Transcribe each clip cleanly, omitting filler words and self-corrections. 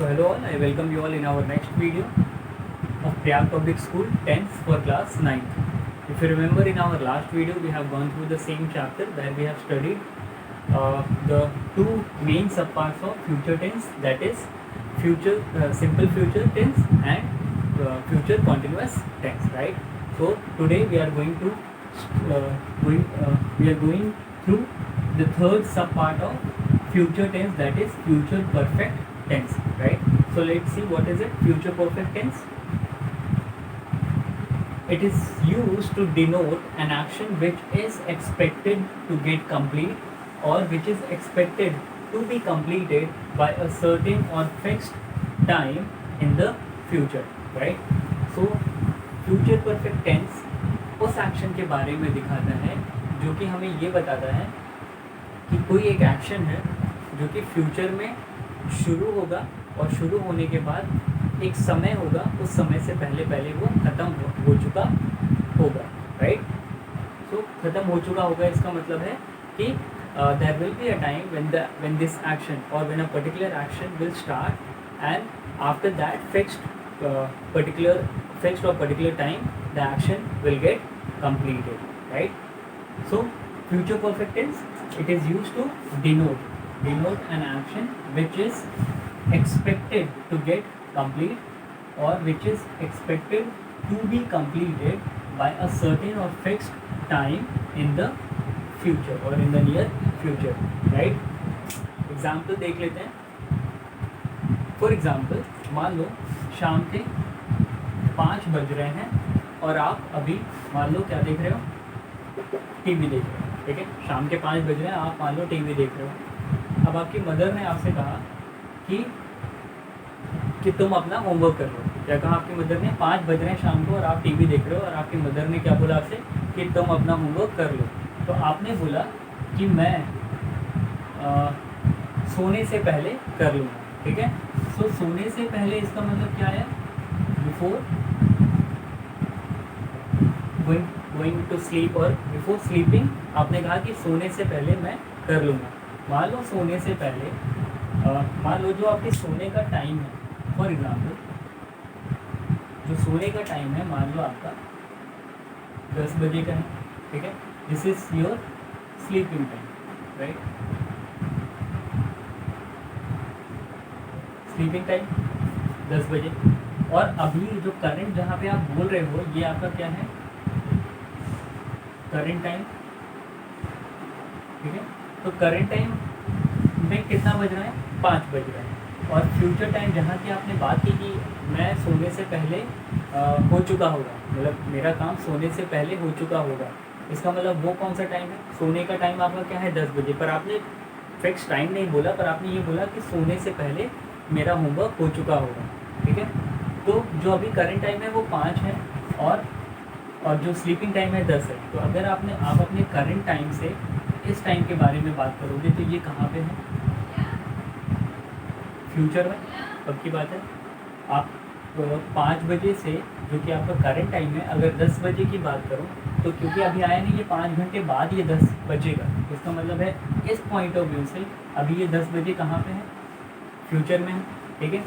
So hello all, I welcome you all in our next video of Priyag Public School 10th for class 9th. If you remember, in our last video we have gone through the same chapter where we have studied the two main subparts of future tense, that is future simple future tense and future continuous tense, right? So today we are going through the third subpart of future tense, that is future perfect tense, right? So let's see what is it. Future perfect tense, it is used to denote an action which is expected to get complete or which is expected to be completed by a certain or fixed time in the future, right? So future perfect tense उस action के बारे में दिखाता है जो कि हमें ये बताता है कि कोई एक एक्शन है जो कि फ्यूचर में शुरू होगा और शुरू होने के बाद एक समय होगा, उस समय से पहले पहले वो ख़त्म हो चुका होगा, राइट? सो ख़त्म हो चुका होगा, इसका मतलब है कि there will be a time when this action or when a particular action will start, and after that fixed or particular time the action will get completed, right? So future perfect tense, it is used to denote an action which is expected to get complete or which is expected to be completed by a certain or fixed time in the future or in the near future, right? Example देख लेते हैं. For example, मान लो शाम के 5 बज रहे हैं और आप अभी मान लो क्या देख रहे हो, टीवी देख रहे हो, ठीक है? शाम के 5 बज रहे हैं, आप मान लो टीवी देख रहे हो. अब आपकी मदर ने आपसे कहा कि तुम अपना होमवर्क कर लो. क्या कहा आपकी मदर ने? 5 बज रहे हैं शाम को और आप टीवी देख रहे हो, और आपकी मदर ने क्या बोला आपसे कि तुम अपना होमवर्क कर लो. तो आपने बोला कि मैं सोने से पहले कर लूँगा, ठीक है? सो सोने से पहले इसका मतलब क्या है? बिफोर गोइंग टू स्लीप और बिफोर स्लीपिंग आपने कहा कि सोने से पहले मैं कर लूँगा. मान लो सोने से पहले मान लो जो आपके सोने का टाइम है, फॉर एग्जांपल जो सोने का टाइम है मान लो आपका 10 बजे का है, ठीक है? This is your sleeping time, right? Sleeping time 10 बजे. और अभी जो करंट जहाँ पे आप बोल रहे हो ये आपका क्या है? करंट टाइम, ठीक है? तो करंट टाइम में कितना बज रहा है? 5 बज रहा है. और फ्यूचर टाइम जहाँ की आपने बात की कि मैं सोने से पहले हो चुका होगा, मतलब मेरा काम सोने से पहले हो चुका होगा, इसका मतलब वो कौन सा टाइम है? सोने का टाइम आपका क्या है? 10 बजे. पर आपने फिक्स टाइम नहीं बोला, पर आपने ये बोला कि सोने से पहले मेरा होमवर्क हो चुका होगा, ठीक है? तो जो अभी करंट टाइम है वो 5 है और जो स्लीपिंग टाइम है 10 है. तो अगर आप अपने करंट टाइम से इस टाइम के बारे में बात करोगे तो ये कहाँ पे है? फ्यूचर में. कब की बात है? आप 5 बजे से जो कि आपका करंट टाइम है, अगर 10 बजे की बात करूँ तो क्योंकि अभी आया नहीं, ये 5 घंटे बाद ये 10 बजेगा, इसका मतलब है इस पॉइंट ऑफ व्यू से अभी ये 10 बजे कहाँ पे है? फ्यूचर में है, ठीक है?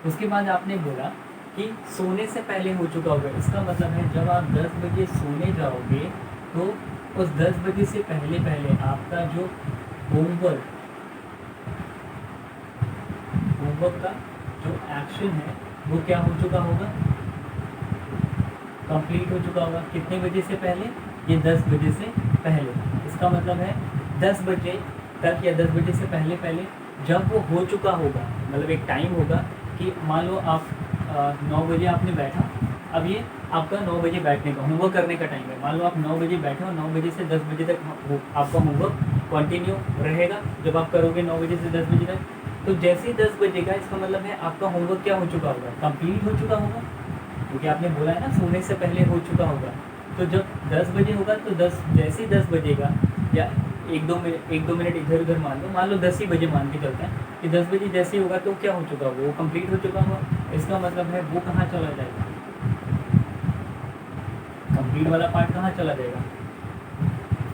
उसके बाद आपने बोला कि सोने से पहले हो चुका होगा, इसका मतलब है जब आप 10 बजे सोने जाओगे तो उस 10 बजे से पहले पहले आपका जो होमवर्क का जो एक्शन है वो क्या हो चुका होगा? कंप्लीट हो चुका होगा. कितने बजे से पहले? ये 10 बजे से पहले. इसका मतलब है 10 बजे तक या 10 बजे से पहले पहले जब वो हो चुका होगा, मतलब एक टाइम होगा कि मान लो आप 9 बजे आपने बैठा, अब ये आपका 9 बजे बैठने का होमवर्क करने का टाइम है. मान लो आप 9 बजे बैठे हो, 9 बजे से 10 बजे तक आपका होमवर्क कंटिन्यू रहेगा जब आप करोगे 9 बजे से 10 बजे तक. तो जैसे ही 10 बजेगा इसका मतलब है आपका होमवर्क क्या हो चुका होगा? कंप्लीट हो चुका होगा, क्योंकि आपने बोला है ना सोने से पहले हो चुका होगा. तो जब 10 बजे होगा तो जैसे ही 10 बजेगा या एक दो मिनट इधर उधर मान लो 10 ही बजे मान के चलते हैं कि 10 बजे जैसे ही होगा तो क्या हो चुका होगा? वो कंप्लीट हो चुका होगा. इसका मतलब है वो कहाँ चला जाएगा? कंप्लीट वाला पार्ट कहाँ चला जाएगा?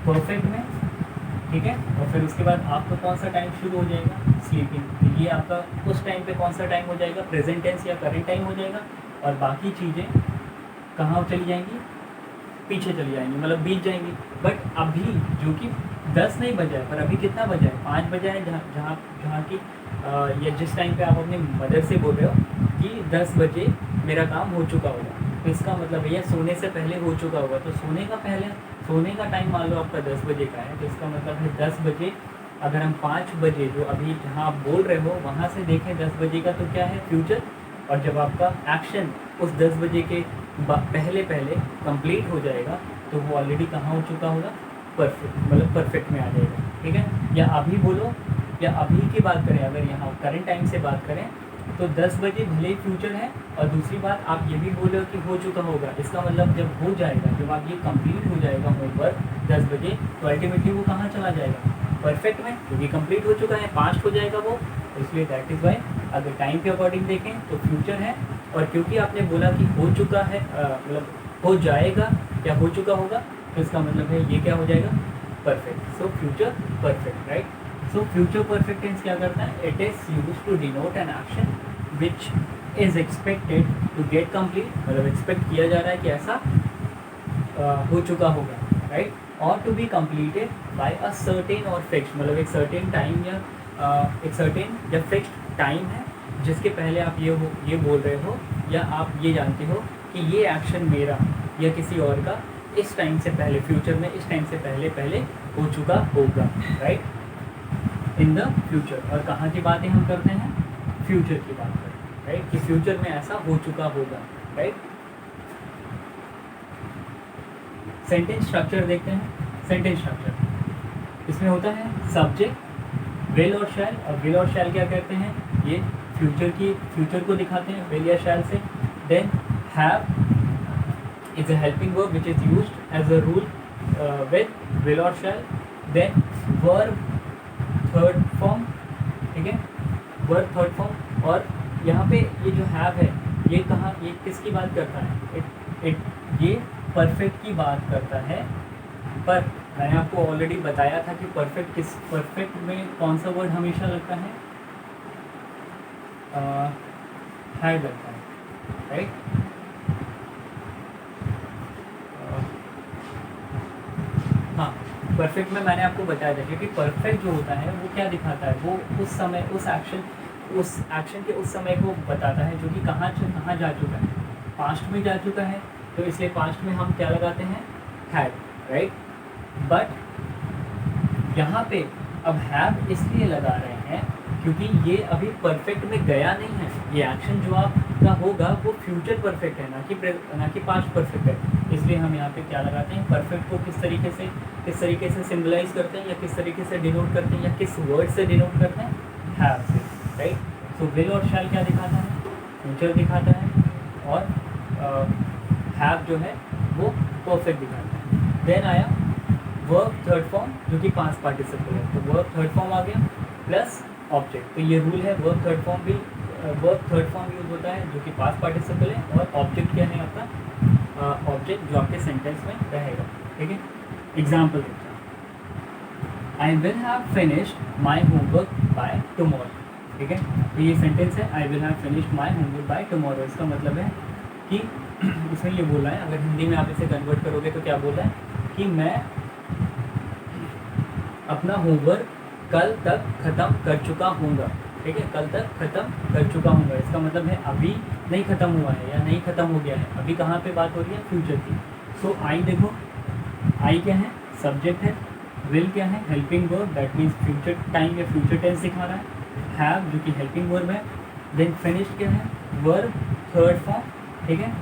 परफेक्ट में. ठीक है। और फिर उसके बाद आपका कौन सा टाइम शुरू हो जाएगा, स्लीपिंग। तो ये आपका उस टाइम पे कौन सा टाइम हो जाएगा, प्रेजेंट टेंस या करेंट टाइम हो जाएगा। और बाकी चीज़ें कहाँ चली जाएंगी, पीछे चली जाएंगी, मतलब बीत जाएंगी। बट अभी जो कि 10 नहीं बजा है, पर अभी कितना बजा है, 5 बजा है, जहाँ जहाँ जहाँ की या जिस टाइम पे आप अपने मदर से बोल रहे हो कि 10 बजे मेरा काम हो चुका होगा, तो इसका मतलब भैया सोने से पहले हो चुका होगा। तो सोने का टाइम मान लो आपका 10 बजे का है, तो इसका मतलब है 10 बजे। अगर हम 5 बजे जो अभी जहाँ आप बोल रहे हो वहाँ से देखें 10 बजे का, तो क्या है, फ्यूचर। और जब आपका एक्शन उस 10 बजे के पहले कंप्लीट हो जाएगा, तो वो ऑलरेडी कहाँ हो चुका होगा, परफेक्ट, मतलब परफेक्ट में आ जाएगा। ठीक है। या अभी बोलो, या अभी की बात करें, अगर यहाँ करंट टाइम से बात करें, तो 10 बजे भले ही फ्यूचर है। और दूसरी बात, आप ये भी बोल रहे हो कि हो चुका होगा, इसका मतलब जब हो जाएगा, जब आप ये कंप्लीट हो जाएगा होमवर्क 10 बजे, तो अल्टीमेटली वो कहाँ चला जाएगा, परफेक्ट में, क्योंकि कंप्लीट हो चुका है, पास्ट हो जाएगा वो। इसलिए दैट इज़ वाई अगर टाइम के अकॉर्डिंग देखें तो फ्यूचर है। और क्योंकि आपने बोला कि हो चुका है, मतलब हो जाएगा या हो चुका होगा, तो इसका मतलब है ये क्या हो जाएगा, perfect. So future perfect, right. So future perfect tense क्या करता है, it is used to denote an action which is expected to get complete, मतलब एक्सपेक्ट किया जा रहा है कि ऐसा हो चुका होगा, राइट। और to be completed by a certain और फिक्स, मतलब एक सर्टेन टाइम या एक सर्टेन या फिक्स्ड टाइम है जिसके पहले आप ये बोल रहे हो, या आप ये जानते हो कि ये एक्शन मेरा या किसी और का इस टाइम से पहले, फ्यूचर में इस टाइम से पहले हो चुका होगा, राइट, इन द फ्यूचर। और कहाँ की बातें हम करते हैं, फ्यूचर की बात करते हैं, राइट, कि फ्यूचर में ऐसा हो चुका होगा, राइट। सेंटेंस स्ट्रक्चर देखते हैं। सेंटेंस स्ट्रक्चर इसमें होता है सब्जेक्ट, विल और शैल। और विल और शैल क्या कहते हैं, ये फ्यूचर को दिखाते हैं विल या शैल से। Then have is a helping verb which is used as a rule with will और shall. Then verb third form, ठीक है, वर्ब थर्ड फॉर्म। और यहाँ पे ये जो हैव है, ये कहाँ, ये किसकी बात करता है, ये परफेक्ट की बात करता है। पर मैंने आपको ऑलरेडी बताया था कि परफेक्ट में कौन सा वर्ड हमेशा लगता है, हैड लगता है, राइट। हाँ, परफेक्ट में मैंने आपको बताया था, क्योंकि परफेक्ट जो होता है वो क्या दिखाता है, वो उस समय उस एक्शन के उस समय को बताता है जो कि कहाँ जा चुका है, पास्ट में जा चुका है। तो इसलिए पास्ट में हम क्या लगाते हैं, हैड, राइट। बट यहाँ पे अब हैव इसलिए लगा रहे हैं क्योंकि ये अभी परफेक्ट में गया नहीं है। ये एक्शन जो आपका होगा वो फ्यूचर परफेक्ट है, ना कि पास्ट परफेक्ट है। इसलिए हम यहाँ पे क्या लगाते हैं, परफेक्ट को किस तरीके से सिम्बलाइज करते हैं, या किस तरीके से डिनोट करते हैं, या किस वर्ड से डिनोट करते हैं, हैव से, राइट। सो विल और शैल क्या दिखाता है, फ्यूचर दिखाता है। और हैव जो है वो परफेक्ट दिखाता है। देन आया वर्ब थर्ड फॉर्म जो कि पास्ट पार्टिसिपल है, तो वर्ब थर्ड फॉर्म आ गया प्लस ऑब्जेक्ट। तो ये रूल है, वर्ब थर्ड फॉर्म यूज होता है जो कि पास्ट पार्टिसिपल है, और ऑब्जेक्ट क्या है आपका, ऑब्जेक्ट जो आपके सेंटेंस में रहेगा, ठीक है। एग्जाम्पल देखते हैं, I will have finished my homework by tomorrow, ठीक है। तो ये सेंटेंस है, I will have finished my homework by tomorrow. इसका मतलब है कि इसमें ये बोल रहा है, अगर हिंदी में आप इसे कन्वर्ट करोगे तो क्या बोल रहा है कि मैं अपना होमवर्क कल तक ख़त्म कर चुका हूँगा, ठीक है, कल तक ख़त्म कर चुका हूँगा। इसका मतलब है अभी नहीं ख़त्म हुआ है या नहीं ख़त्म हो गया है। अभी कहाँ पे बात हो रही है, फ्यूचर की। सो आई देखो, आई क्या है, सब्जेक्ट है। विल क्या है, helping verb, that means future time या फ्यूचर टेंस दिखा रहा है। हैव जो कि हेल्पिंग वर्ब है। देन फिनिश्ड क्या है, वर्ब थर्ड फॉर्म, ठीक है।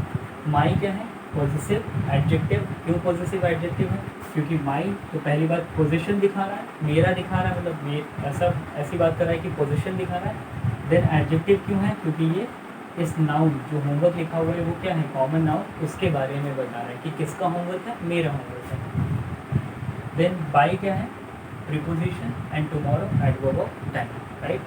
माई क्या है, पॉजिटिव एडजेक्टिव। क्यों पॉजिटिव एडजेक्टिव है, क्योंकि माई तो पहली बात पोजीशन दिखा रहा है, मेरा दिखा रहा है, मतलब ऐसी बात कर रहा है कि पोजीशन दिखा रहा है। देन एडजेक्टिव क्यों है, क्योंकि ये इस नाउन जो होमवर्क लिखा हुआ है वो क्या है, कॉमन नाउन, उसके बारे में बता रहा है कि किसका होमवर्क है, मेरा होमवर्क है। देन बाई क्या है, preposition, and tomorrow adverb of time, right.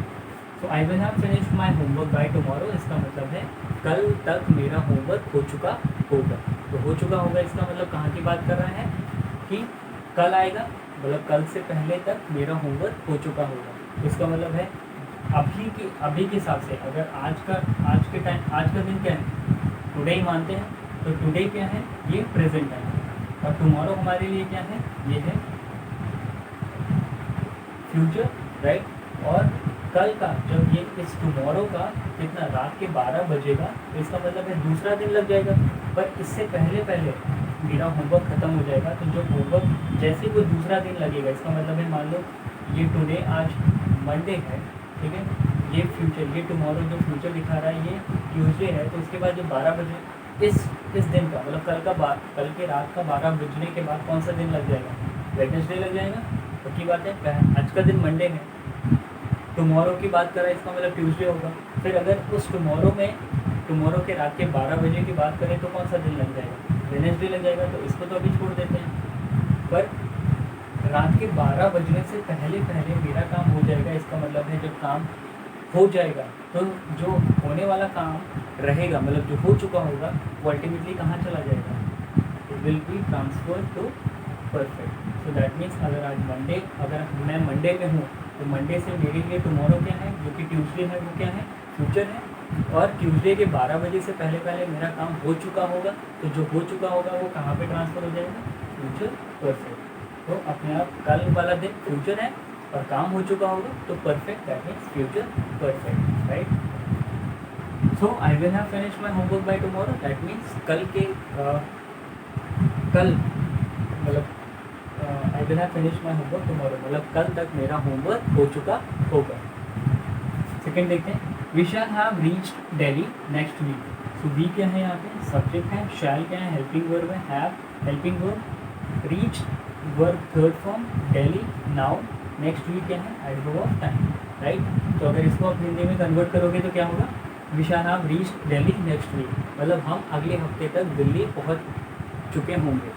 तो I will have finished my homework by tomorrow, इसका मतलब है कल तक मेरा होमवर्क हो चुका होगा। तो हो चुका होगा इसका मतलब कहाँ की बात कर रहा है कि कल आएगा, मतलब कल से पहले तक मेरा होमवर्क हो चुका होगा। इसका मतलब है अभी के हिसाब से, अगर आज का दिन क्या है, टुडे ही मानते हैं, तो टुडे क्या है, ये प्रेजेंट टाइम, और टुमारो हमारे लिए क्या है, ये है फ्यूचर, राइट। और कल का जब ये इस टुमारो का कितना रात के 12 बजेगा, तो इसका मतलब है दूसरा दिन लग जाएगा, पर इससे पहले पहले मेरा होमवर्क ख़त्म हो जाएगा। तो जो होमवर्क जैसे वो दूसरा दिन लगेगा, इसका मतलब है मान लो ये टुडे आज मंडे है, ठीक है, ये फ्यूचर, ये टुमारो जो फ्यूचर दिखा रहा है ये ट्यूसडे है, तो इसके बाद जो 12 बजे इस दिन का मतलब कल के रात का 12 बजने के बाद कौन सा दिन लग जाएगा, वेडनेसडे लग जाएगा। तो की बात है, आज का दिन मंडे है, टुमारो की बात कर रहा है, इसका मतलब ट्यूसडे होगा। फिर अगर उस टुमारो के रात के 12 बजे की बात करें तो कौन सा दिन लग जाएगा, वेडनेसडे लग जाएगा। तो इसको तो अभी छोड़ देते हैं, पर रात के 12 बजने से पहले पहले मेरा काम हो जाएगा। इसका मतलब है जब काम हो जाएगा तो जो होने वाला काम रहेगा, मतलब जो हो चुका होगा, वो अल्टीमेटली कहाँ चला जाएगा, it will be transfer to perfect. So that means अगर मैं मंडे में हूँ, तो मंडे से मेरे लिए टुमारो क्या है, जो कि ट्यूसडे है, वो क्या है, फ्यूचर है। और ट्यूसडे के 12 बजे से पहले पहले मेरा काम हो चुका होगा, तो जो हो चुका होगा वो कहाँ पे ट्रांसफ़र हो जाएगा, फ्यूचर परफेक्ट। तो अपने आप कल वाला दिन फ्यूचर है और काम हो चुका होगा, तो perfect, that means future perfect, right. So I will have finish my homework by tomorrow, that means कल मतलब आई will have finish my homework tomorrow, मतलब कल तक मेरा होमवर्क हो चुका होगा। सेकेंड देखते हैं, we shall have reached Delhi next week. So we क्या है यहाँ पे, सब्जेक्ट है, शैल क्या है, हेल्पिंग वर्ब है, have helping verb, reach verb third form, Delhi noun, next week क्या है, एडवर्ब ऑफ टाइम, राइट। तो अगर इसको आप हिंदी में कन्वर्ट करोगे तो क्या होगा, we shall have reached Delhi next week, मतलब हम अगले हफ्ते तक दिल्ली पहुँच चुके होंगे,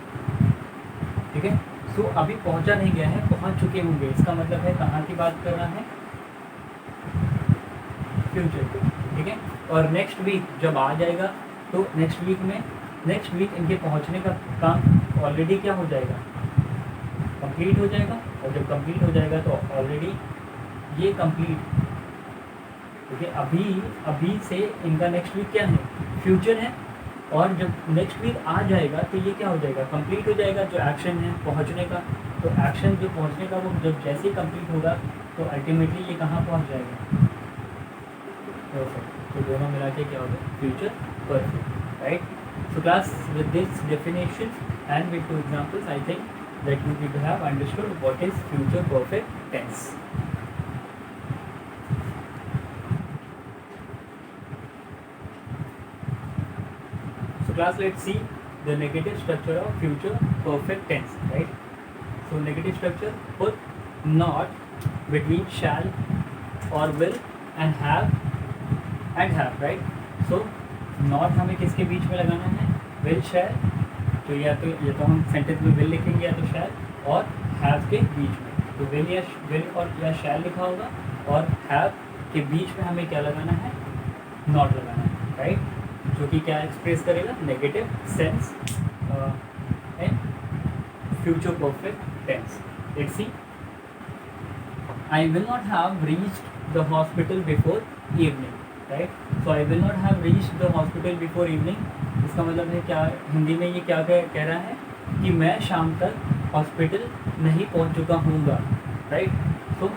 ठीक है। सो अभी पहुंचा नहीं गया है, पहुंच चुके होंगे, इसका मतलब है कहाँ की बात कर रहा है, फ्यूचर की, ठीक है। और नेक्स्ट वीक जब आ जाएगा, तो नेक्स्ट वीक इनके पहुंचने का काम ऑलरेडी क्या हो जाएगा, कंप्लीट हो जाएगा। और जब कंप्लीट हो जाएगा तो ऑलरेडी ये कंप्लीट, ठीक है। अभी से इनका नेक्स्ट वीक क्या है, फ्यूचर है। और जब नेक्स्ट वीक आ जाएगा तो ये क्या हो जाएगा, कंप्लीट हो जाएगा। जो एक्शन है पहुंचने का, तो एक्शन जो पहुंचने का वो जब जैसे ही कंप्लीट होगा तो अल्टीमेटली ये कहाँ पहुंच जाएगा, परफेक्ट। तो दोनों मिला के क्या होगा, future perfect, right. So class, with this definition and with 2 examples, I think that you will have understood what is future perfect tense. Class, let's see the negative structure of future perfect tense, right? So negative structure, put not between shall or will and have, right? So not हमें किसके बीच में लगाना है, will shall, तो या तो हम sentence में will लिखेंगे या तो shall, और have के बीच में, तो will और या shall लिखा होगा, और have के बीच में हमें क्या लगाना है, not लगाना है, राइट। जो कि क्या एक्सप्रेस करेगा, negative sense and future perfect tense. Let's see, I will not have reached the hospital before evening, right. So I will not have reached the hospital before evening, इसका मतलब है क्या, हिंदी में ये क्या कह रहा है कि मैं शाम तक हॉस्पिटल नहीं पहुंच चुका हूँगा, राइट। तो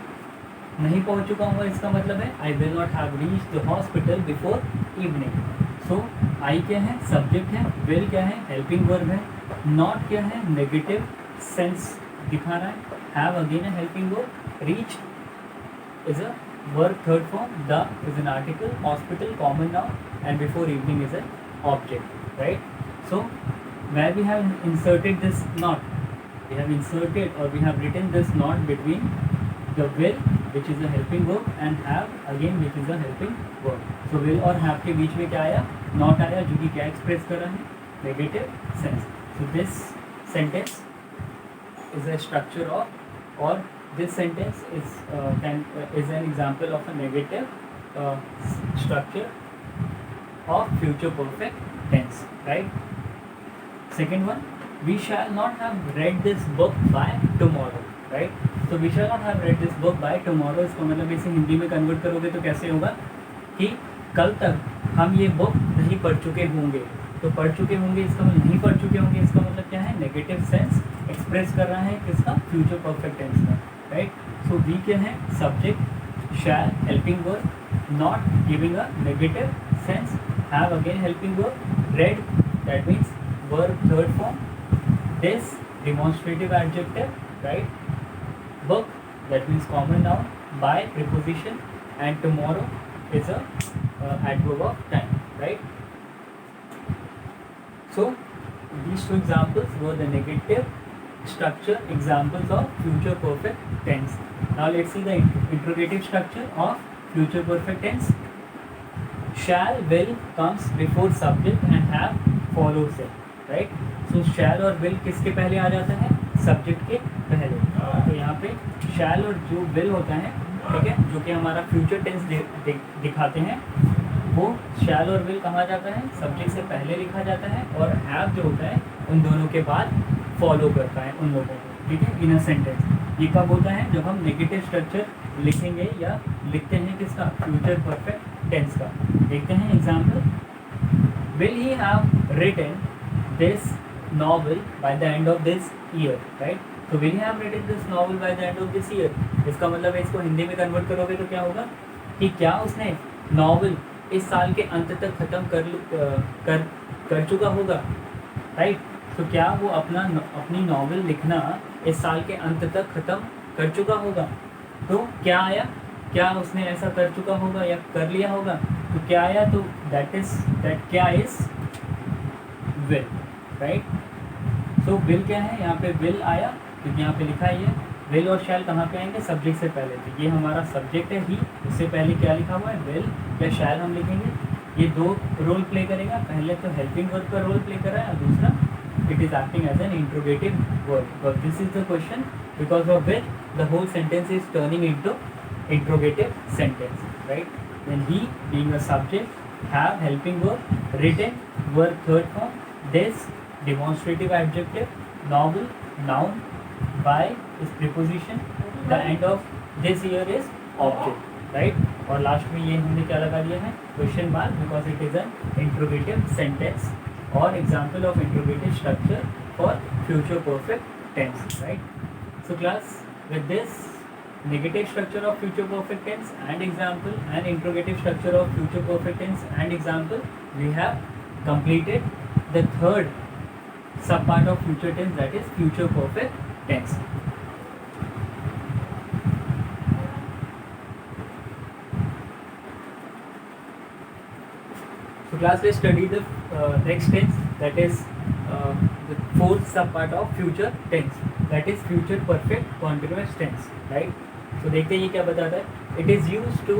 नहीं पहुंच चुका हूँ, इसका मतलब है I will not have reached the hospital before evening. So I क्या है, सब्जेक्ट है, विल क्या है, हेल्पिंग वर्ब है, नॉट क्या है, नेगेटिव सेंस दिखा रहा है, हैव अगेन है helping verb, reach is a verb third form, the is an article, hospital common noun, and before evening is an object, right. So where we have inserted this not, we have inserted or we have written this not between the will which is a helping verb and have again which is a helping verb. So will और have के बीच में क्या आया, not आया, जो कि क्या express कर रहा है, negative sense. So this sentence is a structure of, or this sentence is an example of a negative structure of future perfect tense, right? Second one, we shall not have read this book by tomorrow. Right. So we shall not have read this book by tomorrow. इसका मतलब इसे हिंदी में convert करोगे तो कैसे होगा कि कल तक हम ये बुक नहीं पढ़ चुके होंगे. तो पढ़ चुके होंगे इसका मतलब नहीं पढ़ चुके होंगे इसका मतलब क्या है, नेगेटिव सेंस एक्सप्रेस कर रहा है किसका, फ्यूचर परफेक्ट टेंस का. राइट. सो वी क्या है, subject, shall helping verb, not giving a negative sense, have again helping verb, read that means verb third form, this demonstrative adjective, right, book that means common noun, by preposition, and tomorrow is a adverb of time, right. So these two examples were the negative structure examples of future perfect tense. Now let's see the interrogative structure of future perfect tense. Shall, will comes before subject and have follows it, right. So shall और will किसके पहले आ जाता है, subject के पहले. तो यहाँ पे shall और जो will होता है, ठीक है, जो कि हमारा फ्यूचर टेंस दिखाते हैं, वो shall और will कहाँ जाता है, सब्जेक्ट से पहले लिखा जाता है, और have जो होता है उन दोनों के बाद फॉलो करता है उन लोगों को. ठीक है, इन अ सेंटेंस. ये कब होता है, जब हम नेगेटिव स्ट्रक्चर लिखेंगे या लिखते हैं किसका, फ्यूचर परफेक्ट टेंस का. देखते हैं example. Will he have written this novel by the end of this year, right. So will you have written this novel by the end of this year. इसका मतलब है, इसको हिंदी में कन्वर्ट करोगे तो क्या होगा कि क्या उसने नॉवल इस साल के अंत तक ख़त्म कर चुका होगा, राइट. तो क्या वो अपनी नॉवल लिखना इस साल के अंत तक ख़त्म कर चुका होगा. तो क्या आया, क्या उसने ऐसा कर चुका होगा या कर लिया होगा. तो क्या आया, तो दैट क्या is will, right. So will क्या है, यहाँ पे विल आया क्योंकि यहाँ पे लिखा है. विल और शैल कहाँ पे आएंगे, सब्जेक्ट से पहले. तो ये हमारा सब्जेक्ट है ही, उससे पहले क्या लिखा हुआ है, विल या शैल हम लिखेंगे. ये दो रोल प्ले करेगा. पहले तो हेल्पिंग वर्ब का रोल प्ले कर रहा है, और दूसरा it is acting as an interrogative verb. But this is the question because of which the whole sentence is turning into interrogative sentence, right. Then he being a subject, have helping verb, written verb third form, this demonstrative adjective, novel noun, by is preposition, the end of this year is object, right. और last में ये हमने क्या लगा दिया है, question mark, because it is an interrogative sentence और example of interrogative structure for future perfect tense, right. So class, with this negative structure of future perfect tense and example and interrogative structure of future perfect tense and example, we have completed the third sub part of future tense, that is future perfect tense. So class, let's study the next tense, that is the fourth sub part of future tense, that is future perfect continuous tense, right. So देखते हैं ये क्या बताता है. It is used to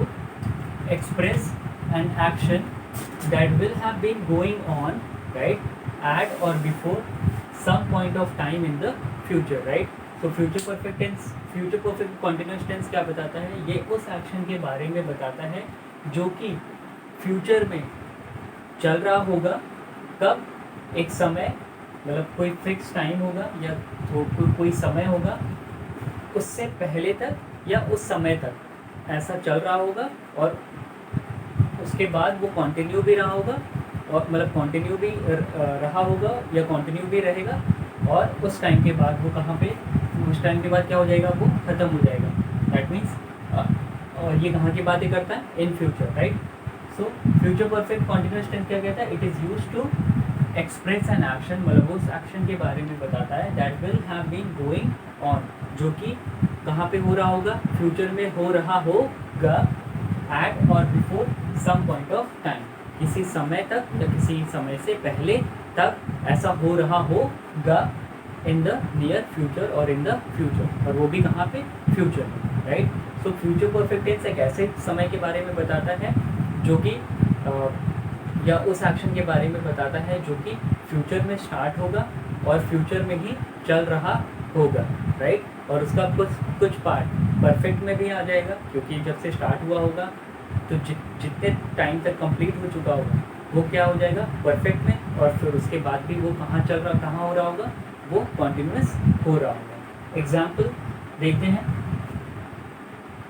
express an action that will have been going on, right, at or before some point of time in the future, right. So future perfect tense, future perfect continuous tense क्या बताता है, ये उस action के बारे में बताता है जो कि फ्यूचर में चल रहा होगा. कब, एक समय, मतलब कोई फिक्स टाइम होगा या कोई समय होगा, उससे पहले तक या उस समय तक ऐसा चल रहा होगा, और उसके बाद वो कंटिन्यू भी रहा होगा, और मतलब कंटिन्यू भी रहा होगा या कंटिन्यू भी रहेगा, और उस टाइम के बाद वो कहाँ पे, उस टाइम के बाद क्या हो जाएगा, वो ख़त्म हो जाएगा. दैट मीन्स, और ये कहाँ की बातें करता है, in future, right. So future perfect continuous tense क्या कहता है, it is used to express an action, मतलब उस एक्शन के बारे में बताता है that will have been going on, जो कि कहाँ पे हो रहा होगा, फ्यूचर में हो रहा होगा, एट और before some point of time, किसी समय तक या किसी समय से पहले तक ऐसा हो रहा होगा, इन द नियर फ्यूचर और इन द फ्यूचर, और वो भी कहाँ पे, फ्यूचर में, right. So future perfect tense एक ऐसे समय के बारे में बताता है जो कि या उस एक्शन के बारे में बताता है जो कि फ्यूचर में स्टार्ट होगा और फ्यूचर में ही चल रहा होगा, राइट. और उसका कुछ पार्ट परफेक्ट में भी आ जाएगा, क्योंकि जब से स्टार्ट हुआ होगा तो जितने टाइम तक कंप्लीट हो चुका होगा वो क्या हो जाएगा, परफेक्ट में, और फिर उसके बाद भी वो कहाँ हो रहा होगा, वो कॉन्टिन्यूस हो रहा होगा. एग्जाम्पल, देखते हैं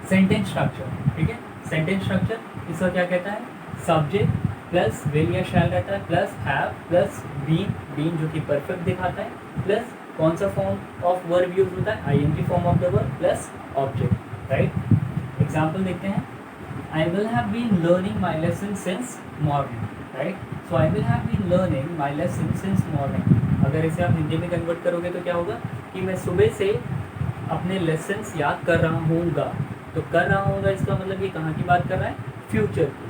सेंटेंस स्ट्रक्चर, ठीक है। सेंटेंस स्ट्रक्चर इसका क्या कहता है, सब्जेक्ट प्लस विल या शैल रहता है, plus have plus been, been जो कि परफेक्ट दिखाता है, प्लस कौन सा फॉर्म ऑफ वर्ब यूज होता है, ING form of the verb plus object, right. Example देखते हैं, I will have been learning my lesson since morning, right. So I will have been learning my lesson since morning. अगर इसे आप हिंदी में convert करोगे तो क्या होगा कि मैं सुबह से अपने लेसन्स याद कर रहा हूँगा। तो कर रहा हूँगा इसका मतलब ये कहाँ की बात कर रहा है, फ्यूचर की,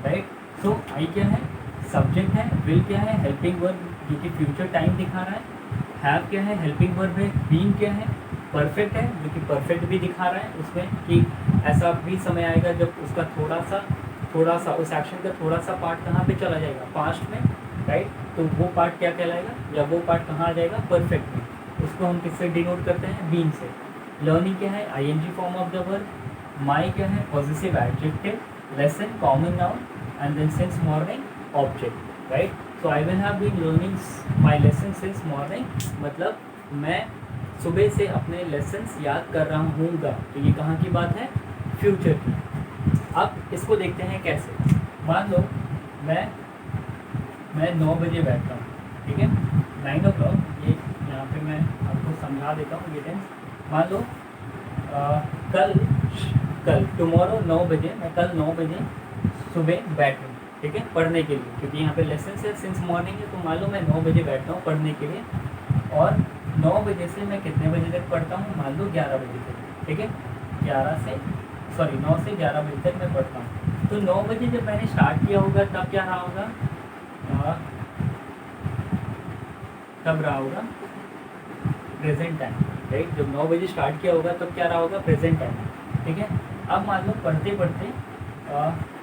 राइट। सो आई क्या है, सब्जेक्ट है, विल क्या है, हेल्पिंग वर्ब जो कि फ्यूचर टाइम दिखा रहा है, हैव क्या है, हेल्पिंग वर्ब है, बीन क्या है, परफेक्ट है जो कि परफेक्ट भी दिखा रहा है उसमें कि ऐसा भी समय आएगा जब उसका थोड़ा सा उस एक्शन का थोड़ा सा पार्ट कहाँ पे चला जाएगा, पास्ट में, राइट। तो वो पार्ट क्या कहलाएगा, या वो पार्ट कहाँ आ जाएगा, परफेक्ट में। उसको हम किससे डिनोट करते हैं, बीन से। लर्निंग क्या है, ING form of the verb, my क्या है, positive adjective, lesson common noun, and then since morning object, right. so I will have been learning my lesson since morning, मतलब मैं सुबह से अपने लेसन्स याद कर रहा हूँगा। तो ये कहाँ की बात है, फ्यूचर की। अब इसको देखते हैं कैसे। मान लो मैं 9 बजे बैठता हूँ, ठीक है, 9 o'clock, ये यहाँ पे मैं आपको समझा देता हूँ ये टेंस। मान लो कल टुमारो 9 बजे, मैं कल 9 बजे सुबह बैठूँ, ठीक है, पढ़ने के लिए, क्योंकि यहाँ पे लेसन से सिंस मॉर्निंग है। तो मान लो मैं 9 बजे बैठता हूँ पढ़ने के लिए, और 9 बजे से मैं कितने बजे तक पढ़ता हूँ, मान लो 11 बजे तक, ठीक है, 9 से 11 बजे तक मैं पढ़ता हूँ। तो 9 बजे जब मैंने स्टार्ट किया होगा तब क्या रहा होगा, तब रहा होगा प्रेजेंट टाइम, राइट। जब 9 बजे स्टार्ट किया होगा तब क्या रहा होगा, प्रेजेंट टाइम, ठीक है। अब मान लो पढ़ते पढ़ते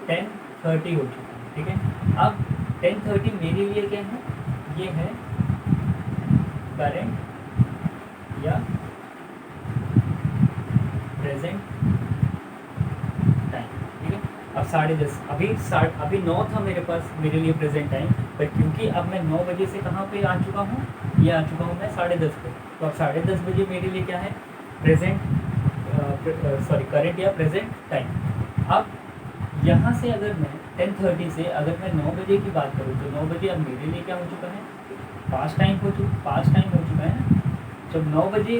10:30 हो चुका है, ठीक है। अब 10:30 मेरे लिए क्या है, ये है करेंट या प्रेजेंट टाइम, ठीक है। अब 10:30 अभी 9 था मेरे पास, मेरे लिए प्रेजेंट टाइम, पर क्योंकि अब मैं 9 बजे से कहाँ पे आ चुका हूँ, ये आ चुका हूँ मैं 10:30 पे। तो अब 10:30 बजे मेरे लिए क्या है, करेंट या प्रेजेंट टाइम। अब यहाँ से अगर मैं 10:30 से अगर मैं 9 बजे की बात करूँ तो 9 बजे अब मेरे लिए क्या हो चुका है, पास्ट टाइम हो चुका है ना। जब 9 बजे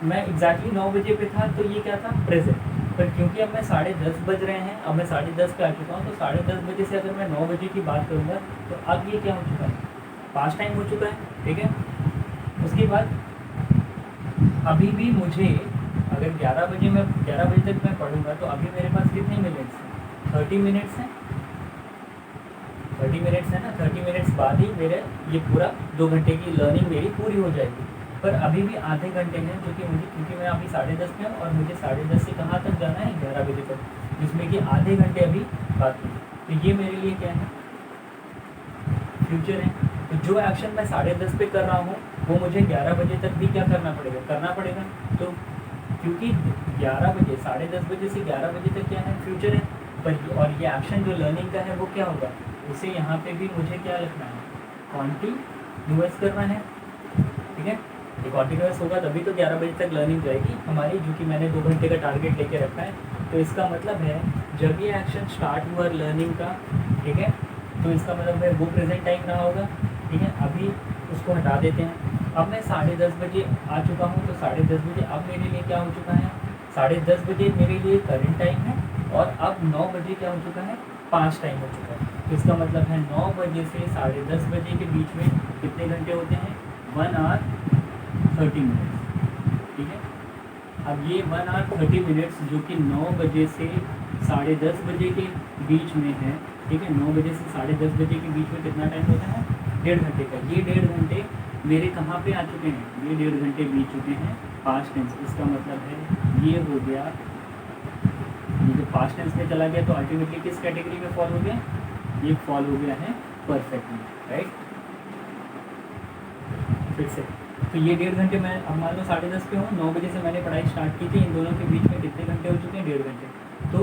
मैं एग्जैक्टली 9 बजे पे था तो ये क्या था, प्रेजेंट। पर क्योंकि अब मैं 10:30 बज रहे हैं, अब मैं 10:30 पे आ चुका हूँ, तो 10:30 बजे से अगर मैं 9 बजे की बात करूँगा तो अब ये क्या हो चुका है, पास्ट टाइम हो चुका है, ठीक है। उसके बाद अभी भी मुझे अगर 11 बजे तक मैं पढ़ूंगा तो अभी मेरे पास कितने मिनट्स हैं, 30 मिनट्स हैं, 30 मिनट्स है ना। 30 मिनट्स बाद ही मेरे ये पूरा 2 घंटे की लर्निंग मेरी पूरी हो जाएगी। पर अभी भी आधे घंटे हैं जो कि मुझे, क्योंकि मैं अभी 10:30 पे हूँ और मुझे 10:30 से कहाँ तक जाना है, 11 बजे तक, जिसमें कि आधे घंटे अभी बाकी है। तो ये मेरे लिए क्या है, फ्यूचर है। तो जो एक्शन मैं 10:30 पे कर रहा हूँ वो मुझे 11 बजे तक भी क्या करना पड़ेगा। तो क्योंकि 11 बजे 10:30 बजे से 11 बजे तक क्या है, फ्यूचर है। पर और ये एक्शन जो लर्निंग का है वो क्या होगा, उसे यहाँ पे भी मुझे क्या लिखना है, कॉन्टिन्यूअस करना है, ठीक है। ये कॉन्टिन्यूअस होगा तभी तो 11 बजे तक लर्निंग जाएगी हमारी, जो कि मैंने 2 घंटे का टारगेट लेके रखा है। तो इसका मतलब है जब ये एक्शन स्टार्ट हुआ लर्निंग का, ठीक है, तो इसका मतलब है वो प्रेजेंट टाइम रहा होगा, ठीक है। अभी उसको हटा देते हैं। अब मैं 10:30 बजे आ चुका हूँ, तो 10:30 बजे अब मेरे लिए क्या हो चुका है, 10:30 बजे मेरे लिए करंट टाइम है, और अब 9 बजे क्या हो चुका है, पास्ट टाइम हो चुका है। तो इसका मतलब है 9 बजे से 10:30 बजे के बीच में कितने घंटे होते हैं, 1 आवर 30 मिनट्स, ठीक है। अब ये 1 आवर 30 मिनट्स जो कि 9 बजे से 10:30 बजे के बीच में है, ठीक है। 9 बजे से 10:30 बजे के बीच में कितना टाइम होता है, 1.5 घंटे का। ये 1.5 घंटे मेरे कहाँ पे आ चुके हैं, ये 1.5 घंटे बीत चुके हैं पास्ट टेंस। इसका मतलब है ये हो गया, ये जो पास्ट टेंस में चला गया तो अल्टीमेटली किस कैटेगरी में फॉल हो गया, ये फॉल हो गया है परफेक्ट में, राइट। फिर से तो ये 1.5 घंटे मैं अब मान लो 10:30 पे हूँ, 9 बजे से मैंने पढ़ाई स्टार्ट की थी, इन दोनों के बीच में कितने घंटे हो चुके हैं, 1.5 घंटे। तो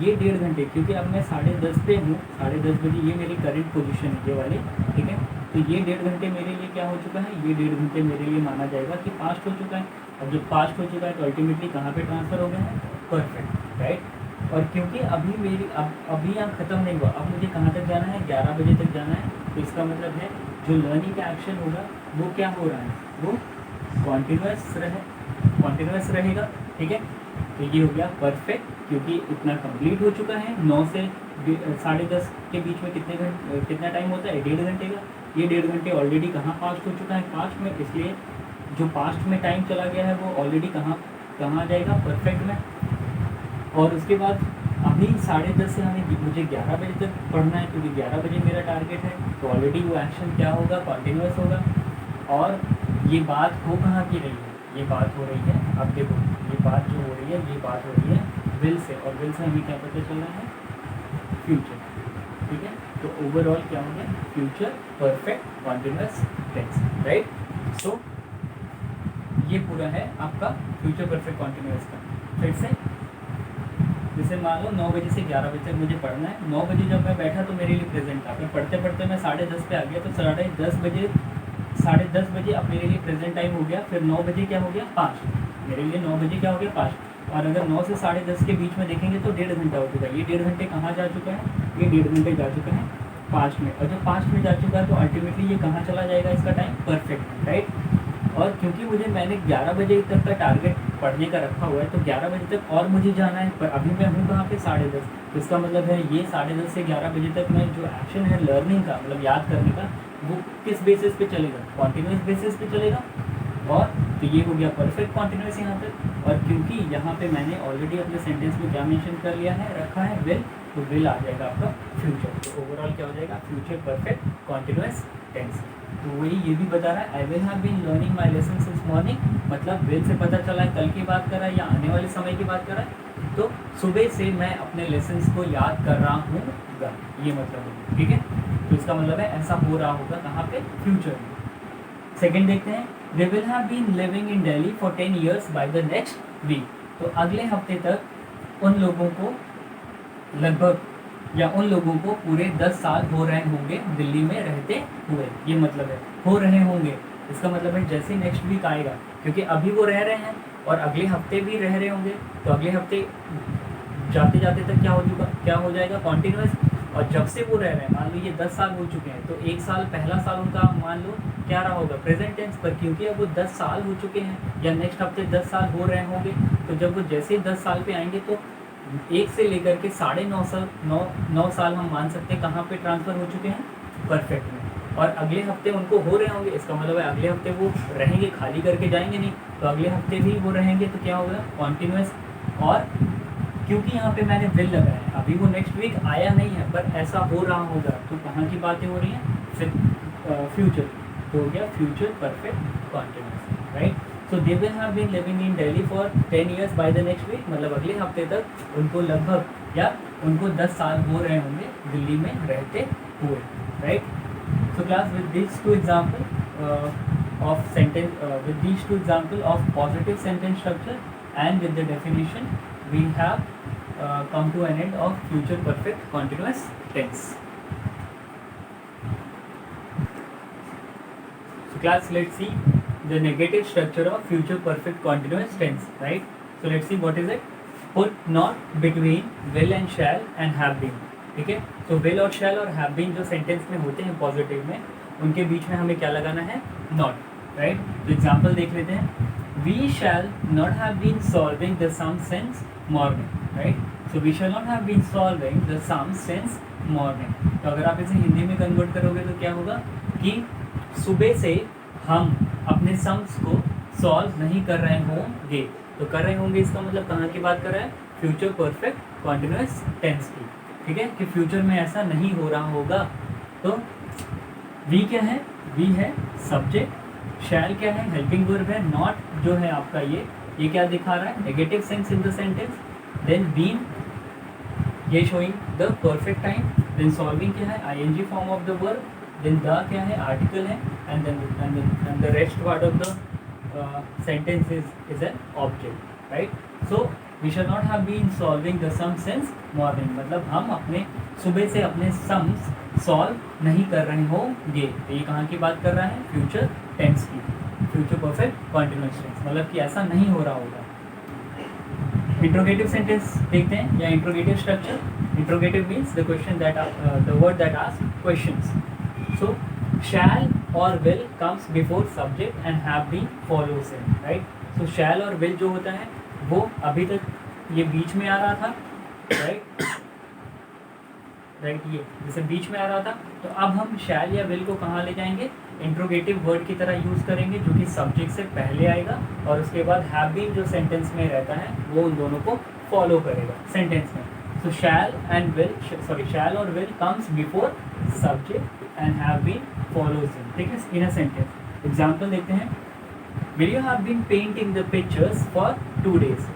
ये 1.5 घंटे, क्योंकि अब मैं 10:30 पे हूँ, 10:30 बजे ये मेरी करंट पोजीशन है ये वाली, ठीक है। तो ये 1.5 घंटे मेरे लिए क्या हो चुका है, ये 1.5 घंटे मेरे लिए माना जाएगा कि पास्ट हो चुका है। अब जब पास्ट हो चुका है तो अल्टीमेटली कहाँ पे ट्रांसफ़र हो गया है, परफेक्ट, राइट। और क्योंकि अभी मेरी अभी यहाँ ख़त्म नहीं हुआ, अब मुझे कहाँ तक जाना है, 11 बजे तक जाना है, तो इसका मतलब है जो लर्निंग का एक्शन होगा वो क्या हो रहा है, वो कॉन्टिन्यूस रहेगा, ठीक है। तो ये हो गया परफेक्ट, क्योंकि इतना कंप्लीट हो चुका है। 9 से 10:30 के बीच में कितना टाइम होता है, 1.5 घंटे का। ये 1.5 घंटे ऑलरेडी कहाँ पास्ट हो चुका है, पास्ट में, इसलिए जो पास्ट में टाइम चला गया है वो ऑलरेडी कहाँ आ जाएगा, परफेक्ट में। और उसके बाद अभी 10:30 से मुझे 11 बजे तक पढ़ना है, क्योंकि 11 बजे मेरा टारगेट है, तो ऑलरेडी वो एक्शन क्या होगा, कॉन्टिन्यूस होगा। और ये बात हो कहाँ की रही है, ये बात हो रही है, अब देखो ये बात जो हो रही है, ये बात हो रही है विल से, और विल से हमें क्या पता चल रहा है, फ्यूचर, ठीक है। तो ओवरऑल क्या हो गया, future perfect continuous tense, right. So ये पूरा है आपका फ्यूचर परफेक्ट कॉन्टिन्यूस का। फिर से जैसे मान लो 9 बजे से 11 बजे तक मुझे पढ़ना है, 9 बजे जब मैं बैठा तो मेरे लिए प्रेजेंट था, फिर पढ़ते पढ़ते मैं 10:30 पे आ गया, तो 10:30 बजे अब मेरे लिए प्रेजेंट टाइम हो गया। फिर 9 बजे क्या हो गया, पास्ट, मेरे लिए 9 बजे क्या हो गया, पास्ट। और अगर 9 से 10:30 के बीच में देखेंगे तो 1.5 घंटा हो चुका है। ये 1.5 घंटे कहाँ जा चुका है, ये 1.5 घंटे जा चुका है पास्ट में। और जब पास्ट में जा चुका है तो अल्टीमेटली ये कहाँ चला जाएगा, इसका टाइम परफेक्ट, राइट। और क्योंकि मैंने 11 बजे तक का टारगेट पढ़ने का रखा हुआ है, तो 11 बजे तक और मुझे जाना है, पर अभी मैं हूँ कहाँ पे, 10:30। तो इसका मतलब है ये 10:30 से 11 बजे तक मैं जो एक्शन है लर्निंग का, मतलब याद करने का, वो किस बेसिस पे चलेगा, कॉन्टिन्यूस बेसिस पे चलेगा। और तो ये हो गया परफेक्ट कॉन्टिन्यूस यहाँ तक। और क्योंकि यहाँ पे मैंने ऑलरेडी अपने सेंटेंस में क्या मेंशन कर लिया है, रखा है विल, तो विल आ जाएगा आपका फ्यूचर। तो ओवरऑल क्या हो जाएगा, फ्यूचर परफेक्ट कॉन्टिन्यूस टेंस। तो वही ये भी बता रहा है, I will have been learning my lesson since morning, मतलब विल से पता चला है कल की बात कर रहा है या आने वाले समय की बात कर रहा है। तो सुबह से मैं अपने लेसन्स को याद कर रहा हूँ, ये मतलब है, ठीक है। तो इसका मतलब है ऐसा हो रहा होगा कहाँ पे, फ्यूचर में। सेकेंड देखते हैं, they will have been living in Delhi for 10 years by the next week. तो अगले हफ्ते तक उन लोगों को लगभग, या उन लोगों को पूरे 10 साल हो रहे होंगे दिल्ली में रहते हुए, ये मतलब है हो रहे होंगे। इसका मतलब है जैसे नेक्स्ट वीक आएगा, क्योंकि अभी वो रह रहे हैं और अगले हफ्ते भी रह रहे होंगे, तो अगले हफ्ते जाते जाते तक क्या हो जाएगा, कॉन्टिन्यूस। और जब से वो रह रहे हैं, मान लो ये 10 साल हो चुके हैं, तो 1 साल पहला साल उनका मान लो क्या रहा होगा, प्रेजेंट टेंस। पर क्योंकि अब वो 10 साल हो चुके हैं या नेक्स्ट हफ्ते 10 साल हो रहे होंगे, तो जब वो जैसे 10 साल पे आएंगे तो 1 से लेकर के 9.5 साल हम मान सकते हैं कहाँ पे ट्रांसफ़र हो चुके हैं, परफेक्ट में। और अगले हफ्ते उनको हो रहे होंगे, इसका मतलब है अगले हफ्ते वो रहेंगे, खाली करके जाएंगे नहीं, तो अगले हफ्ते भी वो रहेंगे, तो क्या होगा, कॉन्टिन्यूस। और क्योंकि यहाँ पे मैंने विल लगाया है, अभी वो नेक्स्ट वीक आया नहीं है, पर ऐसा हो रहा होगा, तो कहाँ की बातें हो रही हैं, फिर फ्यूचर, तो हो गया future perfect continuous, right. So they will have been living in Delhi for 10 years by the next week, मतलब अगले हफ्ते तक उनको लगभग या उनको 10 साल हो रहे होंगे दिल्ली में रहते हुए, right. So class with these two example of positive sentence structure and with the definition, we have come to an end of future perfect continuous tense. So class, let's see the negative structure of future perfect continuous tense, right? So let's see what is it. Put not between will and shall and have been, ठीक है। तो will और shall और have been जो sentence में होते हैं positive में, उनके बीच में हमें क्या लगाना है, not, राइट। तो एग्जाम्पल देख लेते हैं, we shall not have been solving the sum since morning, right? So we shall not have been solving the sum since morning. तो अगर आप इसे हिंदी में कन्वर्ट करोगे तो क्या होगा कि सुबह से हम अपने सम्स को सॉल्व नहीं कर रहे होंगे। तो कर रहे होंगे इसका मतलब कहाँ की बात कर रहा है, फ्यूचर परफेक्ट कॉन्टिन्यूस टेंस की, ठीक है, कि फ्यूचर में ऐसा नहीं हो रहा होगा। तो वी क्या है, वी है सब्जेक्ट, शैल क्या है, हेल्पिंग वर्ब है, नॉट जो है आपका ये क्या दिखा रहा है, negative sense in the sentence, then been ये showing the perfect time, then solving क्या है, ING form of the verb, then the क्या है, आर्टिकल है, and the rest part of the sentence is an object, right? So we shall not have been solving the sum since morning, मतलब हम अपने सुबह से अपने sums सॉल्व नहीं कर रहे होंगे। तो ये कहाँ की बात कर रहा है, फ्यूचर टेंस की। फ्यूचर परफेक्ट कंटिन्यूअस टेंस, मतलब कि ऐसा नहीं हो रहा होगा। इंट्रोगेटिव सेंटेंस देखते हैं या interrogative structure. Interrogative means the question that the word that ask questions. So shall और will comes before subject and have been follows him, right. So shall और विल जो होता है वो अभी तक ये बीच में आ रहा था, राइट राइट, ये जैसे बीच में आ रहा था, तो अब हम शैल या विल को कहाँ ले जाएंगे, इंट्रोगेटिव वर्ड की तरह यूज़ करेंगे जो कि सब्जेक्ट से पहले आएगा और उसके बाद हैव बीन जो सेंटेंस में रहता है वो उन दोनों को फॉलो करेगा सेंटेंस में। So shall and will, sorry shall और will comes before subject and have been follows him, ठीक है, इन अ सेंटेंस। एग्जाम्पल देखते हैं, will you have been painting the pictures for 2 days।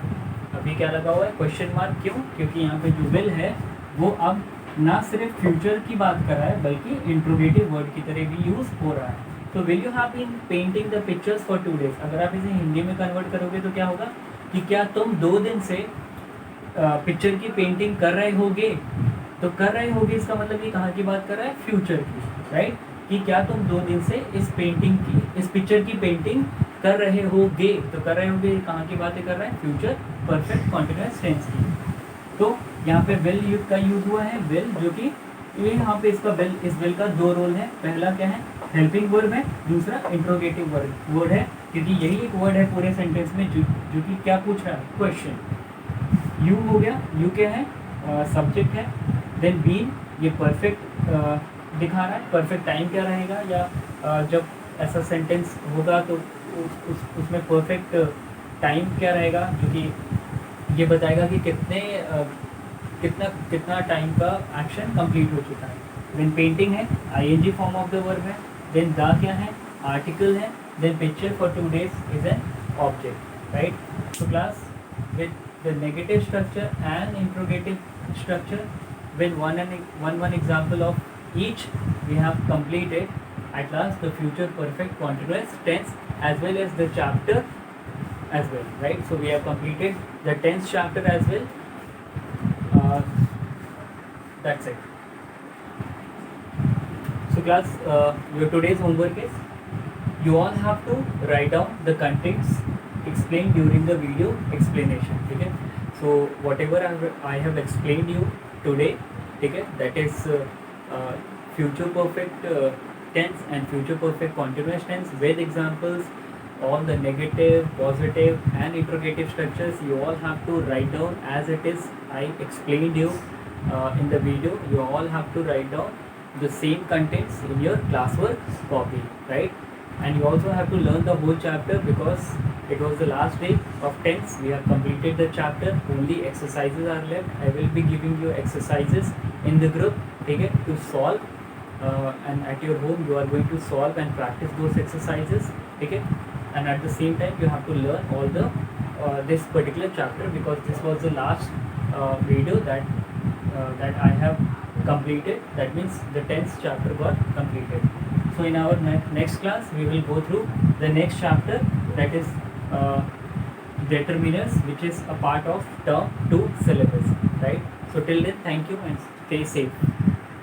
अभी क्या लगा हुआ है, क्वेश्चन मार्क, क्यों, क्योंकि यहाँ पे जो विल है वो अब ना सिर्फ फ्यूचर की बात कर रहा है बल्कि इंट्रोगेटिव वर्ड की तरह भी यूज हो रहा है। तो will you have been painting the pictures for 2 days, अगर आप इसे हिंदी में कन्वर्ट करोगे तो क्या होगा कि क्या तुम 2 दिन से पिक्चर की पेंटिंग कर रहे होगे। तो कर रहे होगे इसका मतलब ये कहाँ की बात कर रहा है, फ्यूचर की, राइट, कि क्या तुम 2 दिन से इस पेंटिंग की, इस पिक्चर की पेंटिंग कर रहे होगे। तो कर रहे होगे कहाँ की बातें कर रहा है, फ्यूचर परफेक्ट कंटीन्यूअस टेंस की। तो यहाँ पे विल का यूज हुआ है, विल जो कि ये यहाँ पे इसका विल, इस विल का 2 रोल है। पहला क्या है, हेल्पिंग वर्ब है, दूसरा इंट्रोगेटिव वर्ड है, क्योंकि यही एक वर्ड है पूरे सेंटेंस में जो कि क्या पूछ रहा है, क्वेश्चन। यू हो गया, यू क्या है, सब्जेक्ट है। देन बीन, ये परफेक्ट दिखा रहा है, परफेक्ट टाइम क्या रहेगा, या जब ऐसा सेंटेंस होगा तो उसमें परफेक्ट टाइम क्या रहेगा, जो कि ये बताएगा कि कितना टाइम का एक्शन कंप्लीट हो चुका है। देन पेंटिंग है, ING form of the verb है। देन द क्या है, आर्टिकल है। Then picture for 2 days is an object, right. So class with the negative structure and interrogative structure with one example of each, we have completed at last the future perfect continuous tense as well as the chapter as well, right. So we have completed the tense chapter as well. That's it. So class, your today's homework is you all have to write down the contents explained during the video explanation, okay. So whatever I have explained you today, ठीक है, that is future perfect tense and future perfect continuous tense with examples, all the negative, positive and interrogative structures you all have to write down as it is I explained you in the video. You all have to write down the same contents in your classwork copy, right. And you also have to learn the whole chapter because it was the last day of tense. We have completed the chapter, only exercises are left. I will be giving you exercises in the group, okay, to solve, and at your home you are going to solve and practice those exercises, okay. And at the same time you have to learn all the this particular chapter because this was the last video that I have completed. That means the 10th chapter got completed. So in our next class we will go through the next chapter, that is determiners, which is a part of term 2 syllabus, right. So till then, thank you and stay safe.